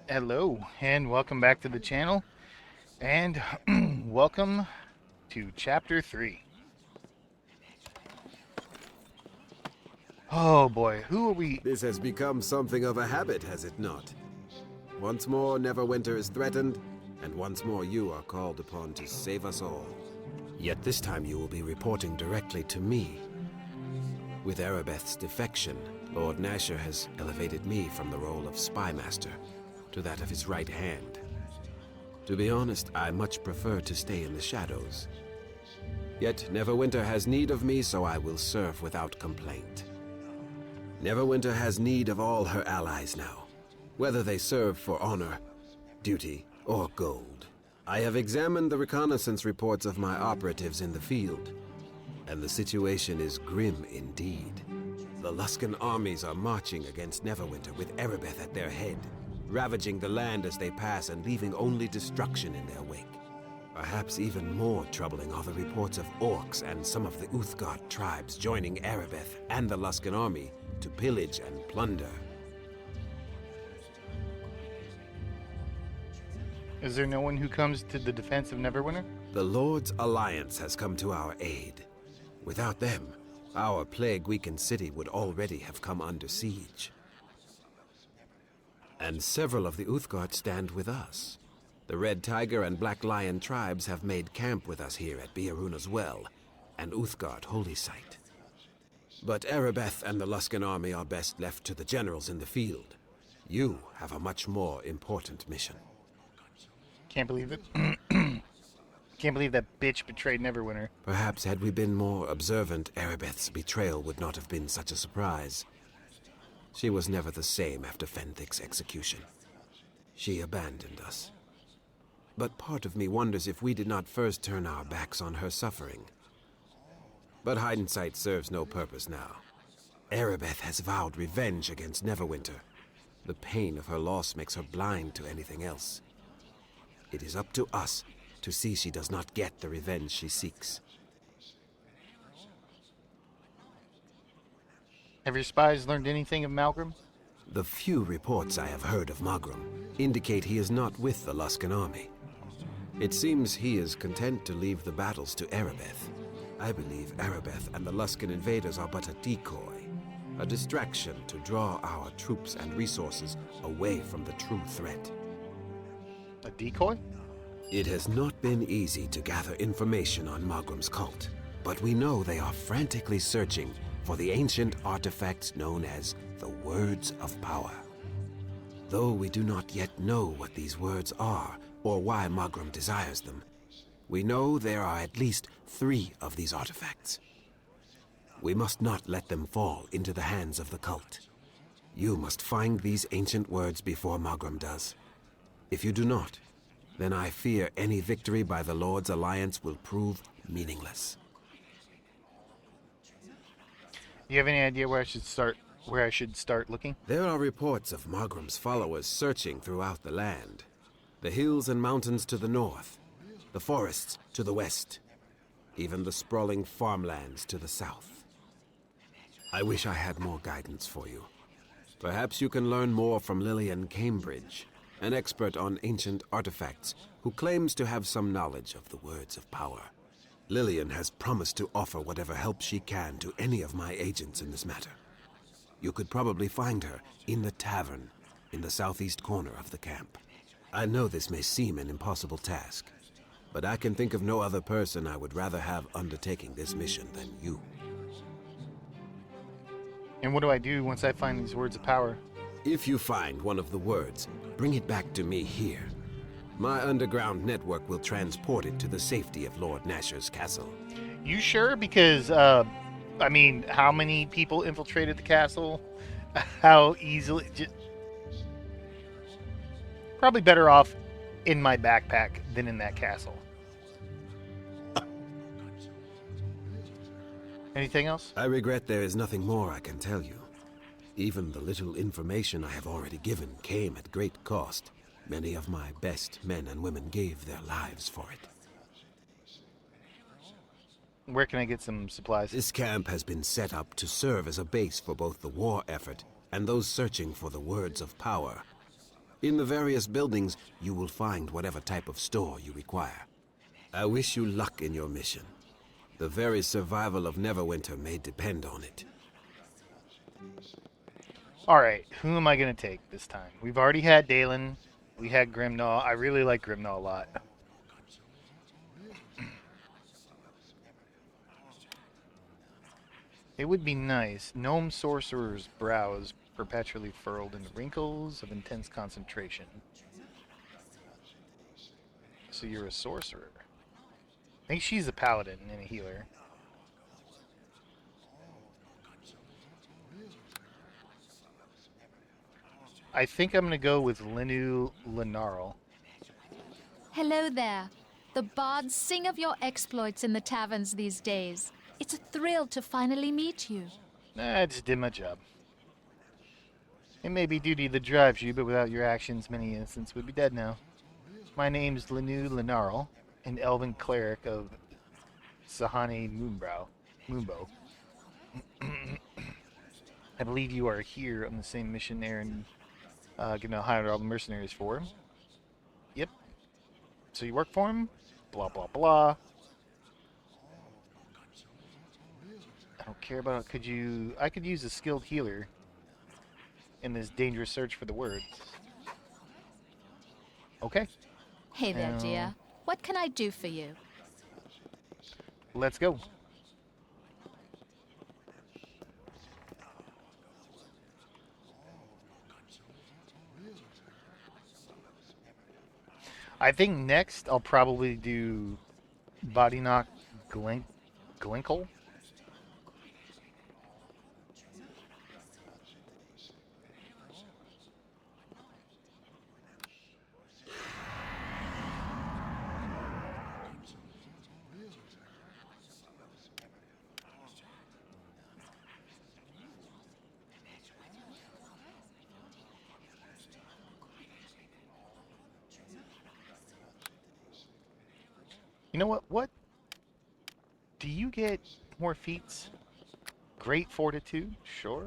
Hello, and welcome back to the channel, and welcome to Chapter 3. Oh boy, who are we? This has become something of a habit, has it not? Once more, Neverwinter is threatened, and once more you are called upon to save us all. Yet this time you will be reporting directly to me. With Erebeth's defection, Lord Nasher has elevated me from the role of spy master to that of his right hand. To be honest, I much prefer to stay in the shadows. Yet Neverwinter has need of me, so I will serve without complaint. Neverwinter has need of all her allies now, whether they serve for honor, duty, or gold. I have examined the reconnaissance reports of my operatives in the field, and the situation is grim indeed. The Luskan armies are marching against Neverwinter with Erebeth at their head, ravaging the land as they pass and leaving only destruction in their wake. Perhaps even more troubling are the reports of orcs and some of the Uthgard tribes joining Erebeth and the Luskan army to pillage and plunder. Is there no one who comes to the defense of Neverwinter? The Lord's Alliance has come to our aid. Without them, our plague-weakened city would already have come under siege. And several of the Uthgard stand with us. The Red Tiger and Black Lion tribes have made camp with us here at Biaruna's Well and Uthgard Holy Site. But Erebeth and the Luskan army are best left to the generals in the field. You have a much more important mission. Can't believe it. Can't believe that bitch betrayed Neverwinter. Perhaps had we been more observant, Erebeth's betrayal would not have been such a surprise. She was never the same after Fenthic's execution. She abandoned us. But part of me wonders if we did not first turn our backs on her suffering. But hindsight serves no purpose now. Erebeth has vowed revenge against Neverwinter. The pain of her loss makes her blind to anything else. It is up to us to see she does not get the revenge she seeks. Have your spies learned anything of Malgrim? The few reports I have heard of Magram indicate he is not with the Luskan army. It seems he is content to leave the battles to Erebeth. I believe Erebeth and the Luskan invaders are but a decoy, a distraction to draw our troops and resources away from the true threat. A decoy? It has not been easy to gather information on Magram's cult, but we know they are frantically searching for the ancient artifacts known as the Words of Power. Though we do not yet know what these words are or why Magram desires them, we know there are at least 3 of these artifacts. We must not let them fall into the hands of the cult. You must find these ancient words before Magram does. If you do not, then I fear any victory by the Lord's Alliance will prove meaningless. Do you have any idea where I should start looking? There are reports of Magram's followers searching throughout the land. The hills and mountains to the north, the forests to the west, even the sprawling farmlands to the south. I wish I had more guidance for you. Perhaps you can learn more from Lillian Cambridge, an expert on ancient artifacts who claims to have some knowledge of the Words of Power. Lillian has promised to offer whatever help she can to any of my agents in this matter. You could probably find her in the tavern in the southeast corner of the camp. I know this may seem an impossible task, but I can think of no other person I would rather have undertaking this mission than you. And what do I do once I find these words of power? If you find one of the words, bring it back to me here. My underground network will transport it to the safety of Lord Nasher's castle. You sure? Because, I mean, how many people infiltrated the castle? How easily... Probably better off in my backpack than in that castle. Anything else? I regret there is nothing more I can tell you. Even the little information I have already given came at great cost. Many of my best men and women gave their lives for it. Where can I get some supplies? This camp has been set up to serve as a base for both the war effort and those searching for the Words of Power. In the various buildings, you will find whatever type of store you require. I wish you luck in your mission. The very survival of Neverwinter may depend on it. Alright, who am I going to take this time? We've already had Dalen. We had Grimnaw. I really like Grimnaw a lot. It would be nice. Gnome sorcerer's brows perpetually furrowed in the wrinkles of intense concentration. So you're a sorcerer. I think she's a paladin and a healer. I think I'm going to go with Linu Lenarl. Hello there. The bards sing of your exploits in the taverns these days. It's a thrill to finally meet you. I just did my job. It may be duty that drives you, but without your actions, many innocents would be dead now. My name's Linu Lenarl, an elven cleric of Sahani Moonbow. I believe you are here on the same mission Aaron hired all the mercenaries for. Yep. So you work for him? Blah, blah, blah. I don't care about it. I could use a skilled healer in this dangerous search for the word. Okay. Hey there, dear. What can I do for you? Let's go. I think next I'll probably do Body Knock Glinkle. You know what? What? Do you get more feats? Great fortitude? Sure.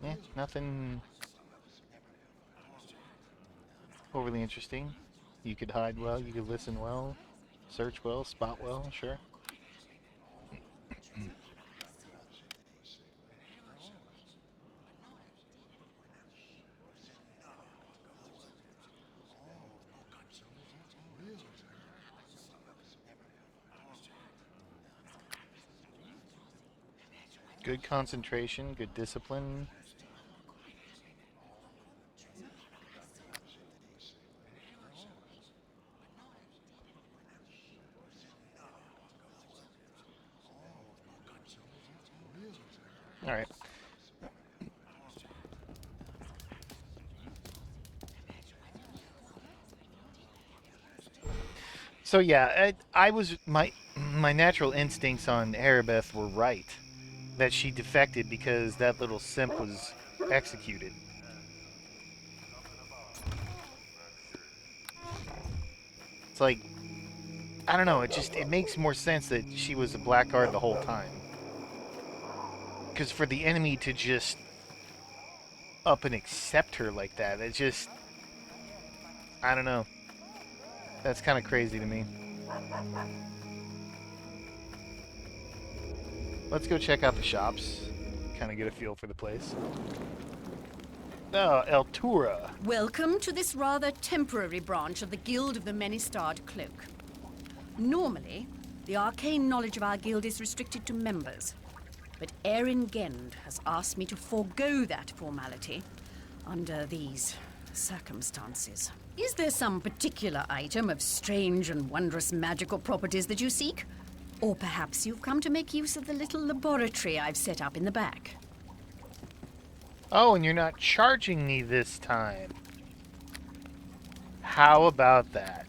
Yeah, nothing overly interesting. You could hide well, you could listen well, search well, spot well, sure. Good concentration, good discipline. All right. So yeah, I was my natural instincts on Arabeth were right. That she defected because that little simp was executed. It's like, I don't know, it makes more sense that she was a blackguard the whole time. Because for the enemy to just up and accept her like that, it's just, I don't know. That's kind of crazy to me. Let's go check out the shops. Kind of get a feel for the place. Oh, Eltura. Welcome to this rather temporary branch of the Guild of the Many-Starred Cloak. Normally, the arcane knowledge of our guild is restricted to members, but Erin Gend has asked me to forego that formality under these circumstances. Is there some particular item of strange and wondrous magical properties that you seek? Or perhaps you've come to make use of the little laboratory I've set up in the back? Oh, and you're not charging me this time. How about that?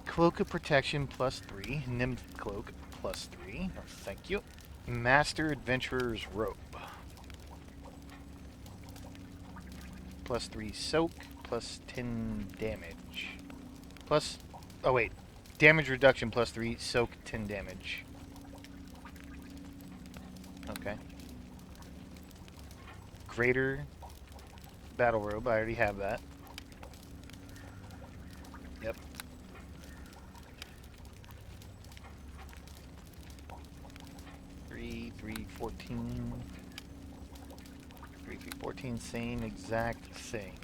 Cloak of Protection +3. Nymph Cloak +3. Oh, thank you. Master Adventurer's Robe. +3 Soak. +10 damage. Oh wait. Damage reduction +3. Soak 10 damage. Okay. Greater battle robe. I already have that. Yep. Three, 14. 3, 14, same exact thing.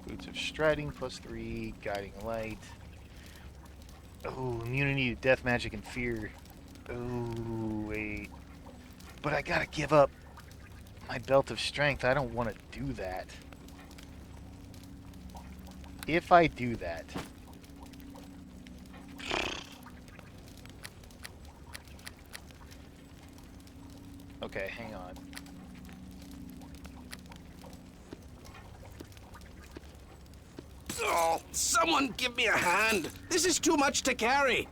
Boots of Striding, +3, Guiding Light. Oh, immunity to death, magic, and fear. Oh, wait. But I gotta give up my Belt of Strength. I don't want to do that. If I do that... Okay, hang on. Oh, someone give me a hand. This is too much to carry.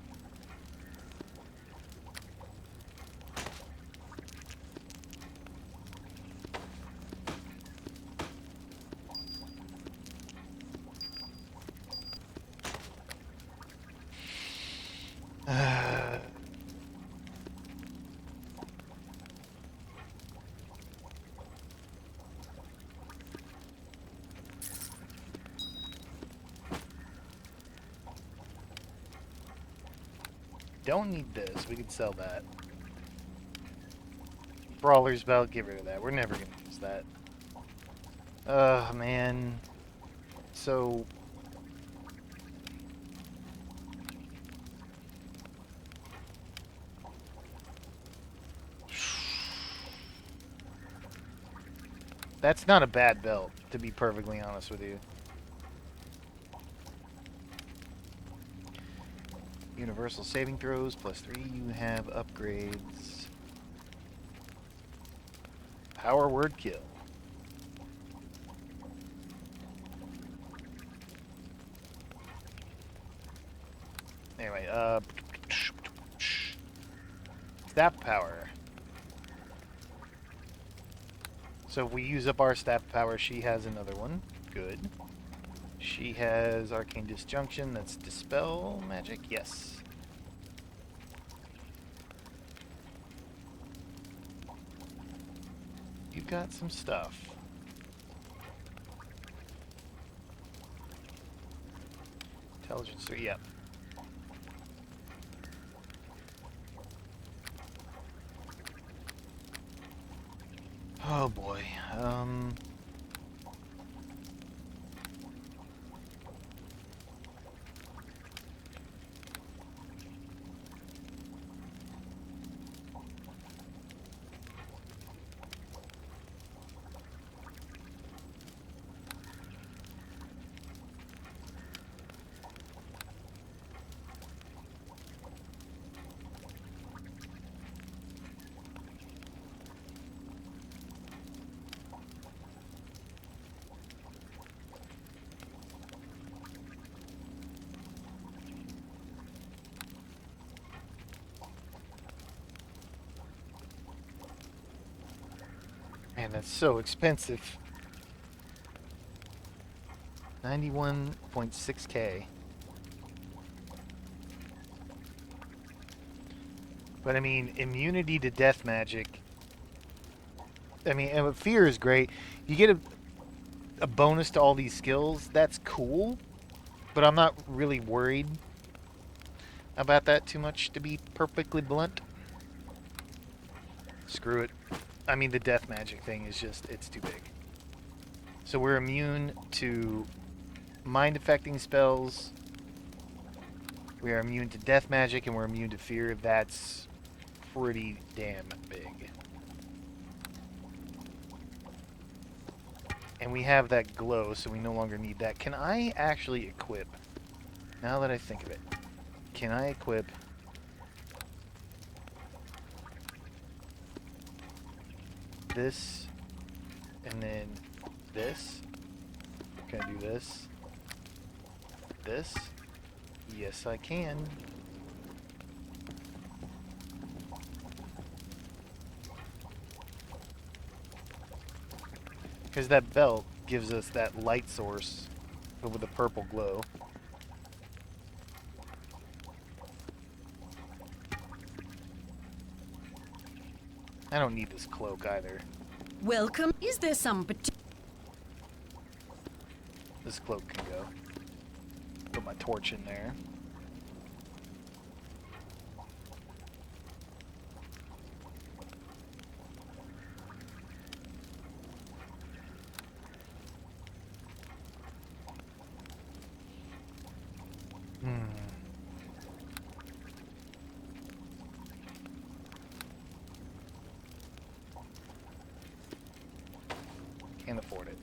Don't need this. We could sell that. Brawler's Belt, get rid of that. We're never going to use that. Man. So... That's not a bad belt, to be perfectly honest with you. Universal saving throws, +3. You have upgrades. Power word kill. Anyway, staff power. So if we use up our staff power, she has another one. Good. She has Arcane Disjunction, that's Dispel Magic, yes. You've got some stuff. Intelligence 3, yep. Oh boy, man, that's so expensive. 91.6k. But I mean, immunity to death magic. I mean, and fear is great. You get a bonus to all these skills. That's cool. But I'm not really worried about that too much, to be perfectly blunt. Screw it. I mean, the death magic thing is just, it's too big. So we're immune to mind-affecting spells. We are immune to death magic, and we're immune to fear. That's pretty damn big. And we have that glow, so we no longer need that. Can I actually equip, now that I think of it, can I equip this, and then this? Can I do this? This? Yes, I can. Because that belt gives us that light source, but with a purple glow. I don't need this cloak either. Welcome. Is there some particular... This cloak can go. Put my torch in there. Can't afford it.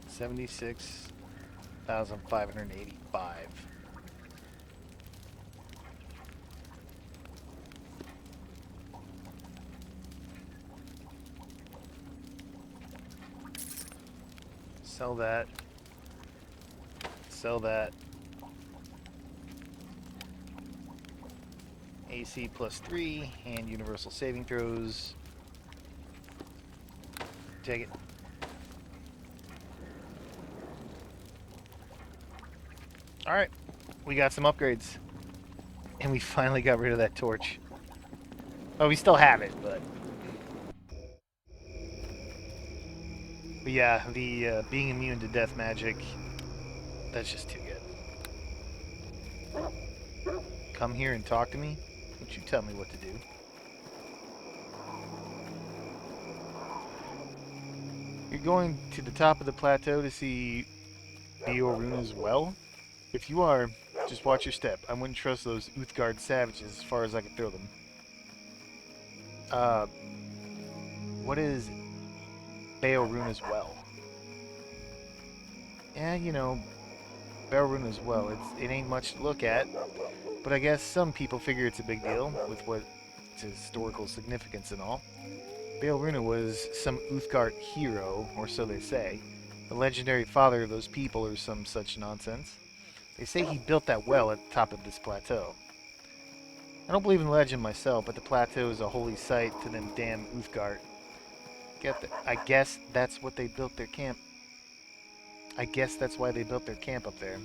$76,585. Sell that. Sell that. AC +3 and universal saving throws. Take it. Alright, we got some upgrades. And we finally got rid of that torch. Oh, we still have it, but yeah, the being immune to death magic, that's just too good. Come here and talk to me? Don't you tell me what to do. You're going to the top of the plateau to see Bioruna's well? If you are, just watch your step. I wouldn't trust those Uthgard savages as far as I could throw them. What is Bioruna's well? Yeah, you know, Bioruna's well. It ain't much to look at, but I guess some people figure it's a big deal with what its historical significance and all. Baalruna was some Uthgard hero, or so they say, the legendary father of those people or some such nonsense. They say he built that well at the top of this plateau. I don't believe in legend myself, but the plateau is a holy site to them damn Uthgard. I guess that's what they built their camp. I guess that's why they built their camp up there.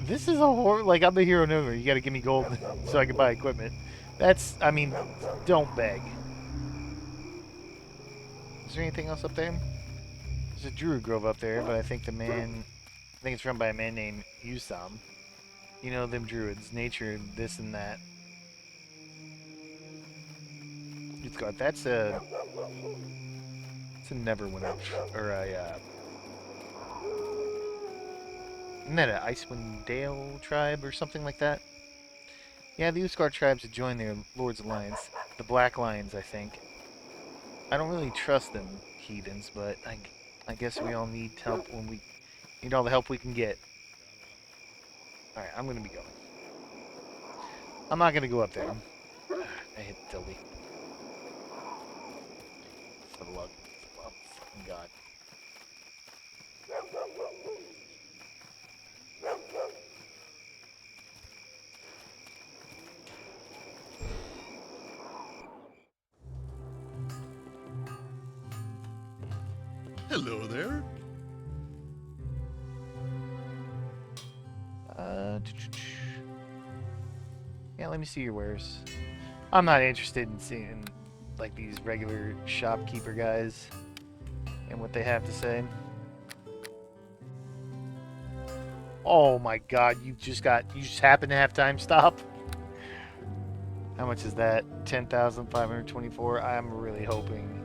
This is a horror. Like, I'm the hero nowhere. You gotta give me gold so I can buy equipment. That's, I mean, don't beg. Is there anything else up there? There's a Druid Grove up there, but I think it's run by a man named Usam. You know, them Druids, nature, this and that. That's a Neverwinter, or isn't that an Icewind Dale tribe or something like that? Yeah, the Uthgard tribes have joined their Lord's Alliance. The Black Lions, I think. I don't really trust them, heathens, but I guess we all need help when we need all the help we can get. Alright, I'm gonna be going. I'm not gonna go up there. I hit tilde. For the love of fucking God. Hello there. Yeah, let me see your wares. I'm not interested in seeing like these regular shopkeeper guys and what they have to say. Oh my God, you just happen to have time stop. How much is that? 10,524. I'm really hoping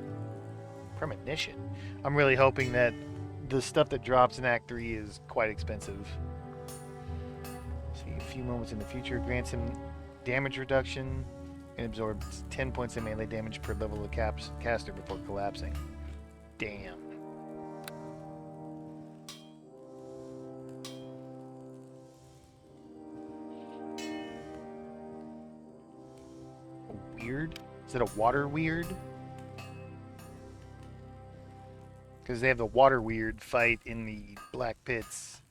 premonition. I'm really hoping that the stuff that drops in Act 3 is quite expensive. See, a few moments in the future grants him damage reduction and absorbs 10 points of melee damage per level of caster before collapsing. Damn. Weird? Is it a water weird? Because they have the water weird fight in the Black Pits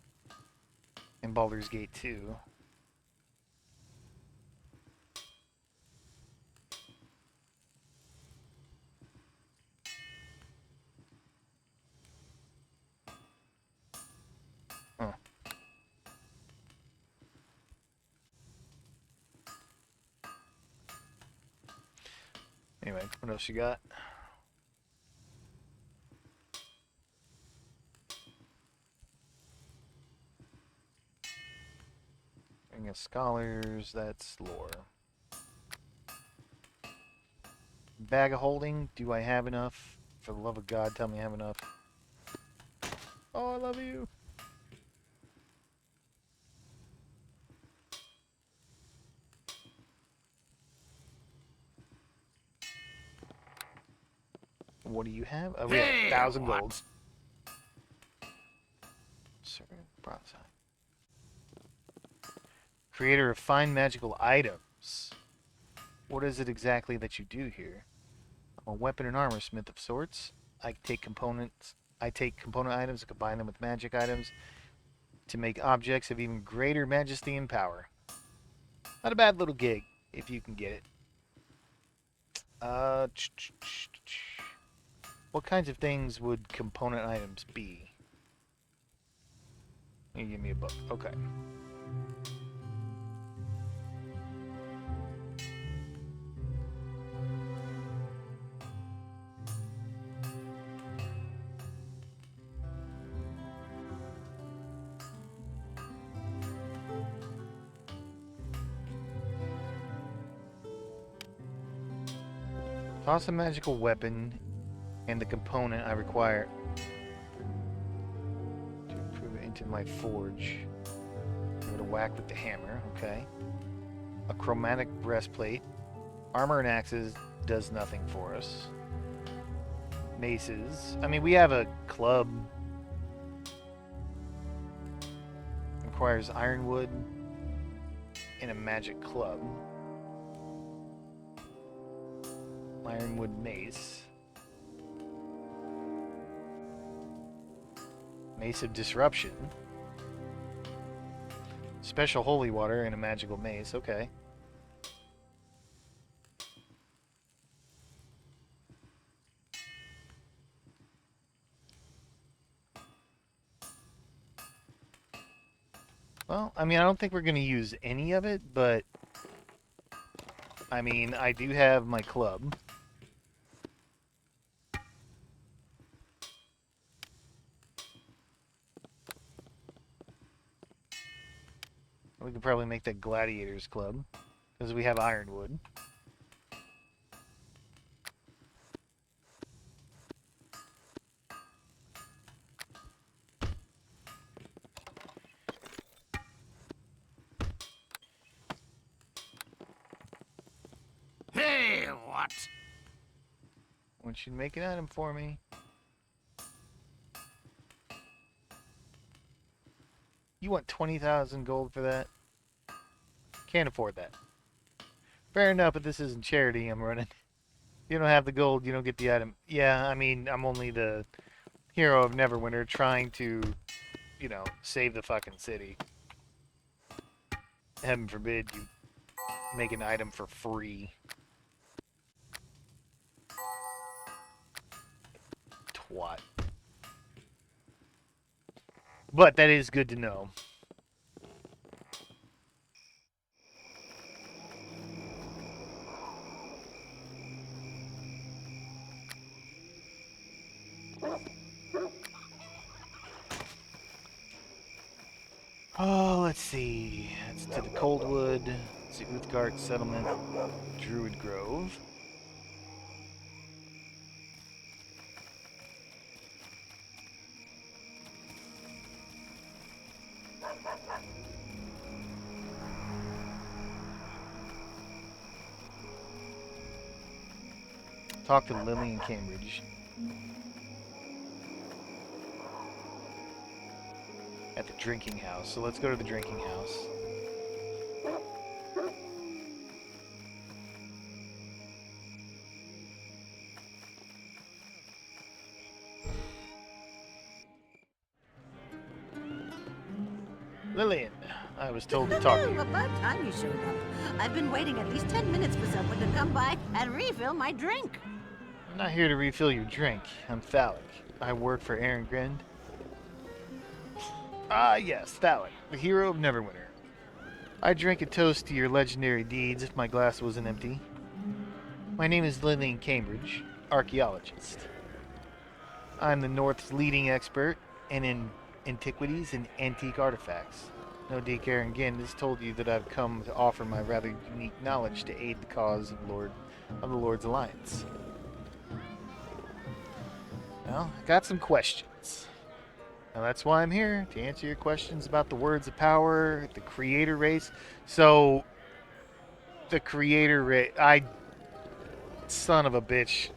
in Baldur's Gate 2. Anyway, what else you got? Ring of Scholars, that's lore. Bag of holding, do I have enough? For the love of God, tell me I have enough. Oh, I love you. What do you have? Oh, we have 1,000 gold. Bronze. Creator of fine magical items. What is it exactly that you do here? I'm a weapon and armor smith of sorts. I take component items and combine them with magic items to make objects of even greater majesty and power. Not a bad little gig, if you can get it. What kinds of things would component items be? You give me a book. Okay. Toss a magical weapon and the component I require to improve it into my forge. I'm going to whack with the hammer, okay. A chromatic breastplate. Armor and axes does nothing for us. Maces. I mean, we have a club. Requires ironwood and a magic club. Ironwood mace. Mace of Disruption. Special holy water and a magical mace. Okay. Well, I mean, I don't think we're going to use any of it, but I mean, I do have my club. We could probably make that Gladiators Club, because we have ironwood. Hey, what? I want you to make an item for me. You want 20,000 gold for that? Can't afford that. Fair enough, but this isn't charity I'm running. You don't have the gold, you don't get the item. Yeah, I mean, I'm only the hero of Neverwinter trying to, you know, save the fucking city. Heaven forbid you make an item for free. Twat. But that is good to know. Oh, let's see. It's to the Coldwood. It's the Uthgard Settlement. Druid Grove. Talk to Lily in Cambridge. At the drinking house. So let's go to the drinking house. Lillian, I was told to talk to you. About time you showed up. I've been waiting at least 10 minutes for someone to come by and refill my drink. I'm not here to refill your drink. I'm Thalic. I work for Aaron Grind. Ah, yes, Thalic, the hero of Neverwinter. I drink a toast to your legendary deeds if my glass wasn't empty. My name is Lillian Cambridge, archaeologist. I'm the North's leading expert in antiquities and antique artifacts. No D. Karen Ginn has told you that I've come to offer my rather unique knowledge to aid the cause of the Lord's Alliance. Well, I got some questions. Now that's why I'm here, to answer your questions about the words of power, the creator race. So, the creator race, son of a bitch.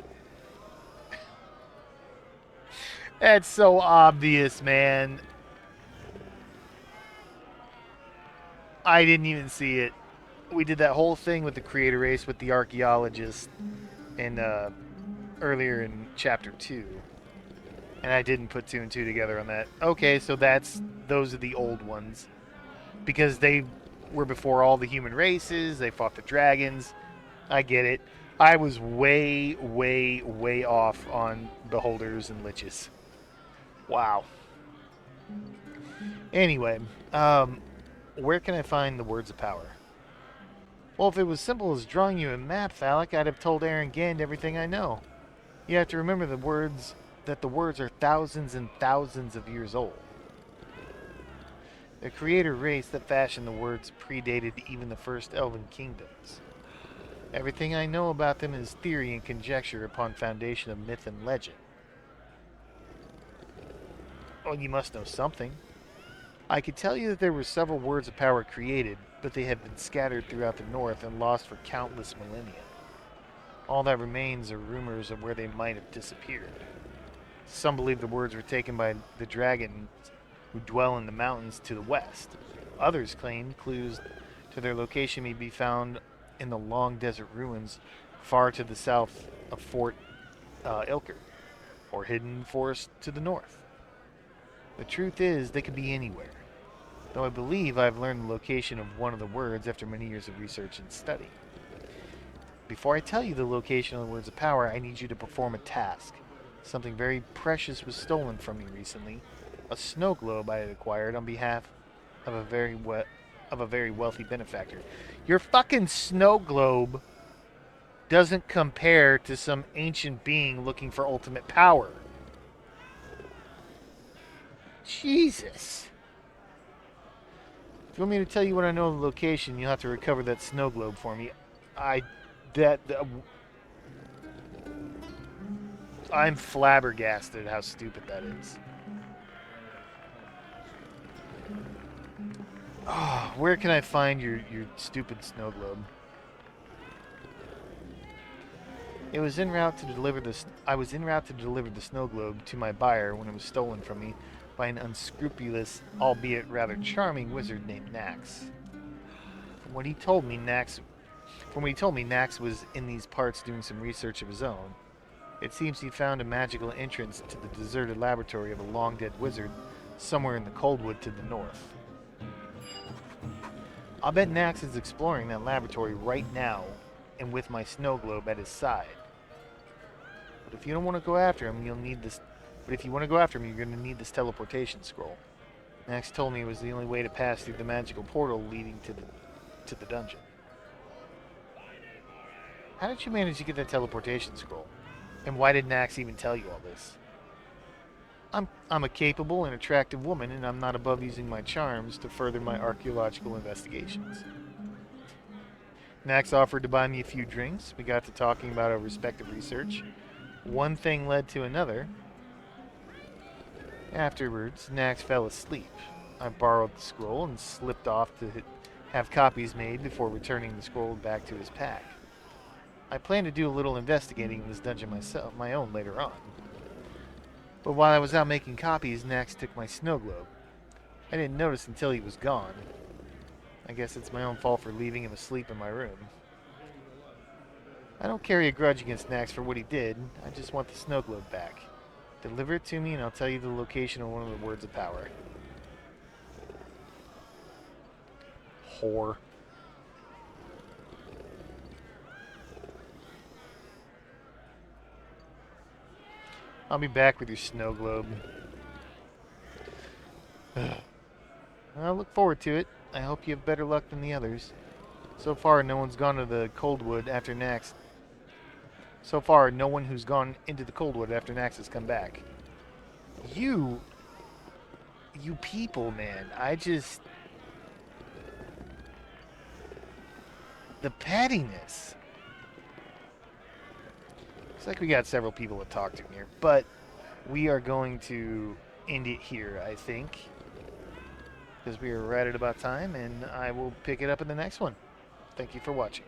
That's so obvious, man. I didn't even see it. We did that whole thing with the creator race with the archaeologist in earlier in chapter 2. And I didn't put 2 and 2 together on that. Okay, so those are the old ones. Because they were before all the human races, they fought the dragons. I get it. I was way, way, way off on beholders and liches. Wow. Anyway, where can I find the words of power? Well, if it was simple as drawing you a map, Phallic, I'd have told Aaron Gand everything I know. You have to remember the words are thousands and thousands of years old. The creator race that fashioned the words predated even the first elven kingdoms. Everything I know about them is theory and conjecture upon foundation of myth and legend. Well, you must know something. I could tell you that there were several words of power created, but they have been scattered throughout the north and lost for countless millennia. All that remains are rumors of where they might have disappeared. Some believe the words were taken by the dragons who dwell in the mountains to the west. Others claim clues to their location may be found in the long desert ruins far to the south of Fort Ilker, or hidden forest to the north. The truth is, they could be anywhere, though I believe I've learned the location of one of the words after many years of research and study. Before I tell you the location of the words of power, I need you to perform a task. Something very precious was stolen from me recently. A snow globe I had acquired on behalf of a very wealthy benefactor. Your fucking snow globe doesn't compare to some ancient being looking for ultimate power. Jesus. If you want me to tell you what I know of the location, you'll have to recover that snow globe for me. I'm flabbergasted how stupid that is. Oh, where can I find your stupid snow globe? I was en route to deliver the snow globe to my buyer when it was stolen from me by an unscrupulous, albeit rather charming wizard named Nax. From what he told me, Nax was in these parts doing some research of his own. It seems he found a magical entrance to the deserted laboratory of a long-dead wizard somewhere in the Coldwood to the north. I'll bet Nax is exploring that laboratory right now, and with my snow globe at his side. But if you don't want to go after him, you'll need this. But if you want to go after him, you're going to need this teleportation scroll. Nax told me it was the only way to pass through the magical portal leading to the dungeon. How did you manage to get that teleportation scroll? And why did Nax even tell you all this? I'm a capable and attractive woman, and I'm not above using my charms to further my archaeological investigations. Nax offered to buy me a few drinks. We got to talking about our respective research. One thing led to another. Afterwards, Nax fell asleep. I borrowed the scroll and slipped off to have copies made before returning the scroll back to his pack. I plan to do a little investigating in this dungeon my own later on. But while I was out making copies, Nax took my snow globe. I didn't notice until he was gone. I guess it's my own fault for leaving him asleep in my room. I don't carry a grudge against Nax for what he did. I just want the snow globe back. Deliver it to me and I'll tell you the location of one of the words of power. Whore. I'll be back with your snow globe. I look forward to it. I hope you have better luck than the others. So far, no one's gone to the Coldwood after Nax So far, no one who's gone into the Coldwood after Nax has come back. You people, man. The pettiness. Looks like we got several people to talk to here, but we are going to end it here, I think, because we are right at about time, and I will pick it up in the next one. Thank you for watching.